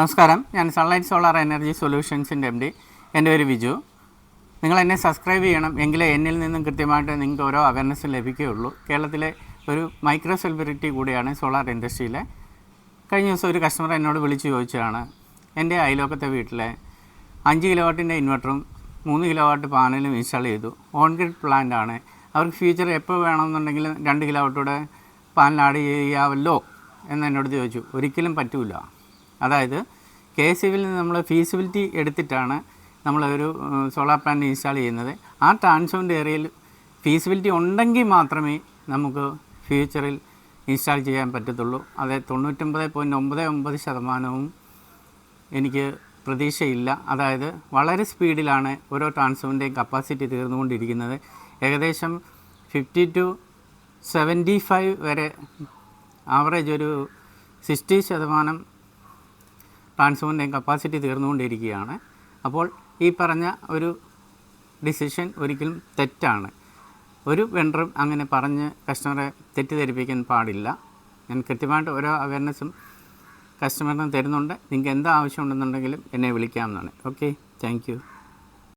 നമസ്കാരം, ഞാൻ sunlight solar energy സൊല്യൂഷൻസിൻ്റെ MD. എൻ്റെ പേര് വിജു. നിങ്ങൾ എന്നെ സബ്സ്ക്രൈബ് ചെയ്യണം, എങ്കിലേ എന്നിൽ നിന്നും കൃത്യമായിട്ട് നിങ്ങൾക്ക് ഓരോ അവയർനെസ്സും ലഭിക്കുകയുള്ളൂ. കേരളത്തിലെ ഒരു മൈക്രോ സെലിബ്രിറ്റി കൂടിയാണ് സോളാർ ഇൻഡസ്ട്രിയിലെ. കഴിഞ്ഞ ദിവസം ഒരു കസ്റ്റമർ എന്നോട് വിളിച്ച് ചോദിച്ചതാണ്, എൻ്റെ അയൽവക്കത്തെ വീട്ടിലെ 5 കിലോവാട്ടിൻ്റെ ഇൻവെർട്ടറും 3 കിലോവാട്ട് പാനലും ഇൻസ്റ്റാൾ ചെയ്തു. ഓൺ ഗ്രിഡ് പ്ലാന്റ് ആണ്. അവർക്ക് ഫ്യൂച്ചർ എപ്പോൾ വേണമെന്നുണ്ടെങ്കിൽ 2 കിലോവാട്ടൂടെ പാനൽ ആഡ് ചെയ്യാമല്ലോ എന്ന് എന്നോട് ചോദിച്ചു. ഒരിക്കലും പറ്റില്ല. അതായത് KSEBിൽ നിന്ന് നമ്മൾ ഫീസിബിലിറ്റി എടുത്തിട്ടാണ് നമ്മളൊരു സോളാർ പാനൽ ഇൻസ്റ്റാൾ ചെയ്യുന്നത്. ആ ട്രാൻസ്ഫോമർ ഏരിയയിൽ ഫീസിബിലിറ്റി ഉണ്ടെങ്കിൽ മാത്രമേ നമുക്ക് ഫ്യൂച്ചറിൽ ഇൻസ്റ്റാൾ ചെയ്യാൻ പറ്റത്തുള്ളൂ. അത് 99.99% എനിക്ക് പ്രതീക്ഷയില്ല. അതായത് വളരെ സ്പീഡിലാണ് ഓരോ ട്രാൻസ്ഫോമറിൻ്റെയും കപ്പാസിറ്റി തീർന്നുകൊണ്ടിരിക്കുന്നത്. ഏകദേശം 50 to 75 വരെ ആവറേജ് ഒരു 60% ട്രാൻസ്ഫോമറിൻ്റെയും കപ്പാസിറ്റി തീർന്നുകൊണ്ടിരിക്കുകയാണ്. അപ്പോൾ ഈ പറഞ്ഞ ഒരു ഡിസിഷൻ ഒരിക്കലും തെറ്റാണ്. ഒരു വെണ്ടറും അങ്ങനെ പറഞ്ഞ് കസ്റ്റമറെ തെറ്റിദ്ധരിപ്പിക്കാൻ പാടില്ല. ഞാൻ കൃത്യമായിട്ട് ഓരോ അവയർനെസ്സും കസ്റ്റമറിന് തരുന്നുണ്ട്. നിങ്ങൾക്ക് എന്താ ആവശ്യമുണ്ടെന്നുണ്ടെങ്കിലും എന്നെ വിളിക്കാവുന്നതാണ്. Okay, thank U.